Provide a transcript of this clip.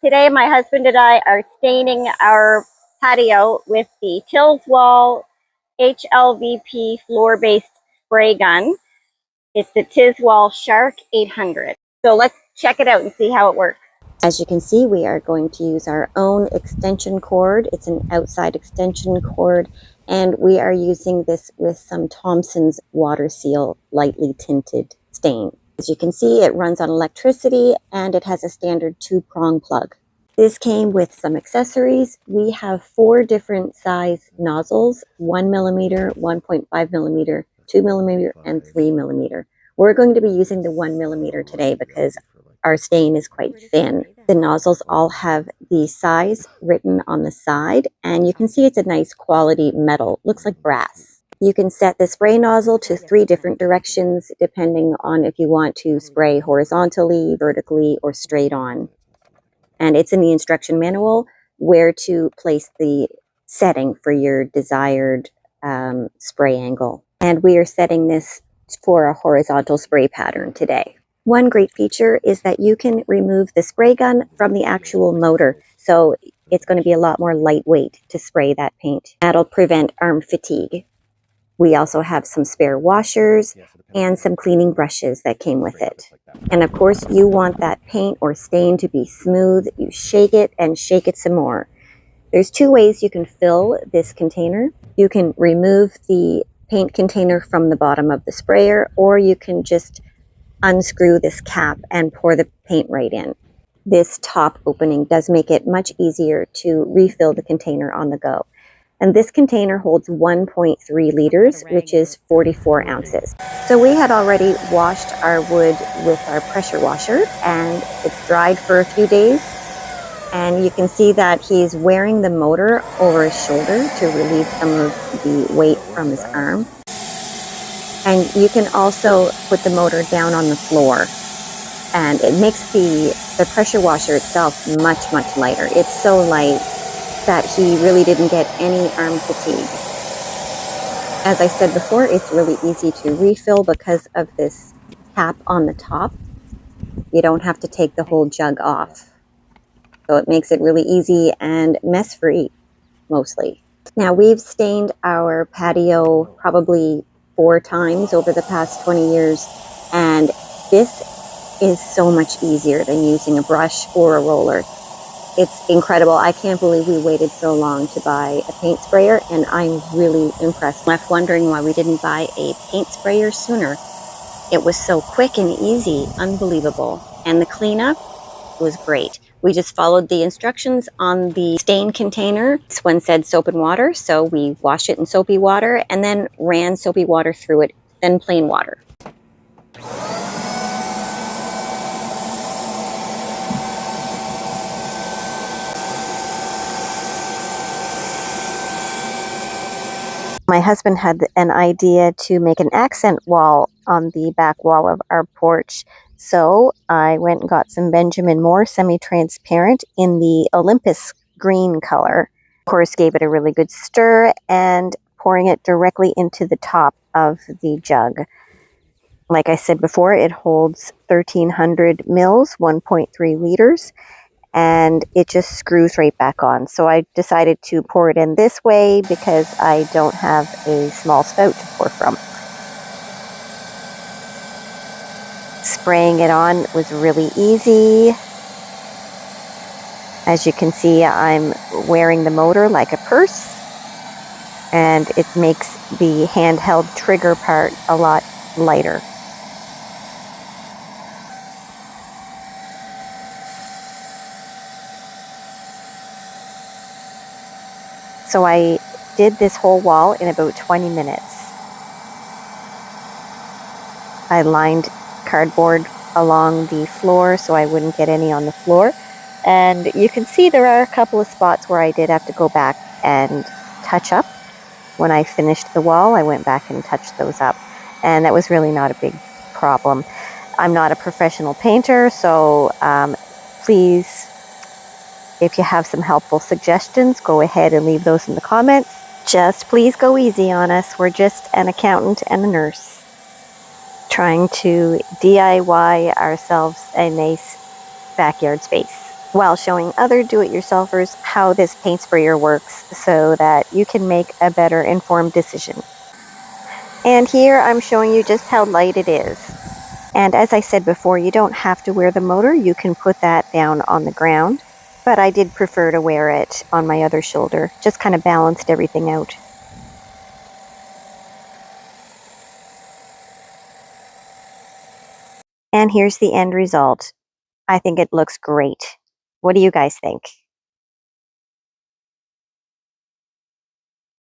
Today my husband and I are staining our patio with the Tilswall HLVP floor-based spray gun. It's the Tilswall Shark 800. So let's check it out and see how it works. As you can see, we are going to use our own extension cord. It's an outside extension cord, and we are using this with some Thompson's Water Seal lightly tinted stain. As you can see, it runs on electricity and it has a standard 2-prong plug. This came with some accessories. We have 4 different size nozzles: 1 millimeter, 1.5 millimeter, 2 millimeter, and 3 millimeter. We're going to be using the 1 millimeter today because our stain is quite thin. The nozzles all have the size written on the side, and you can see it's a nice quality metal. Looks like brass. You can set the spray nozzle to 3 different directions depending on if you want to spray horizontally, vertically, or straight on. And it's in the instruction manual where to place the setting for your desired spray angle. And we are setting this for a horizontal spray pattern today. One great feature is that you can remove the spray gun from the actual motor. So it's going to be a lot more lightweight to spray that paint. That'll prevent arm fatigue. We also have some spare washers and some cleaning brushes that came with it. And of course, you want that paint or stain to be smooth. You shake it and shake it some more. There's 2 ways you can fill this container. You can remove the paint container from the bottom of the sprayer, or you can just unscrew this cap and pour the paint right in. This top opening does make it much easier to refill the container on the go. And this container holds 1.3 liters, which is 44 ounces. So we had already washed our wood with our pressure washer, and it's dried for a few days. And you can see that he's wearing the motor over his shoulder to relieve some of the weight from his arm. And you can also put the motor down on the floor, and it makes the pressure washer itself much, much lighter. It's so light that he really didn't get any arm fatigue. As I said before, it's really easy to refill because of this cap on the top. You don't have to take the whole jug off. So it makes it really easy and mess-free, mostly. Now, we've stained our patio probably 4 times over the past 20 years, and this is so much easier than using a brush or a roller. It's incredible. I can't believe we waited so long to buy a paint sprayer, and I'm really impressed. Left wondering why we didn't buy a paint sprayer sooner. It was so quick and easy, unbelievable. And the cleanup was great. We just followed the instructions on the stain container. This one said soap and water, so we washed it in soapy water and then ran soapy water through it, then plain water. My husband had an idea to make an accent wall on the back wall of our porch. So I went and got some Benjamin Moore semi-transparent in the Olympus green color. Of course, gave it a really good stir and pouring it directly into the top of the jug. Like I said before, it holds 1,300 mils, 1.3 liters. And it just screws right back on. So I decided to pour it in this way because I don't have a small spout to pour from. Spraying it on was really easy. As you can see, I'm wearing the motor like a purse, and it makes the handheld trigger part a lot lighter. So I did this whole wall in about 20 minutes. I lined cardboard along the floor so I wouldn't get any on the floor. And you can see there are a couple of spots where I did have to go back and touch up. When I finished the wall, I went back and touched those up. And that was really not a big problem. I'm not a professional painter, so please, if you have some helpful suggestions, go ahead and leave those in the comments. Just please go easy on us. We're just an accountant and a nurse trying to DIY ourselves a nice backyard space. while showing other do-it-yourselfers how this paint sprayer works so that you can make a better informed decision. And here I'm showing you just how light it is. And as I said before, you don't have to wear the motor. You can put that down on the ground. But I did prefer to wear it on my other shoulder. Just kind of balanced everything out. And here's the end result. I think it looks great. What do you guys think?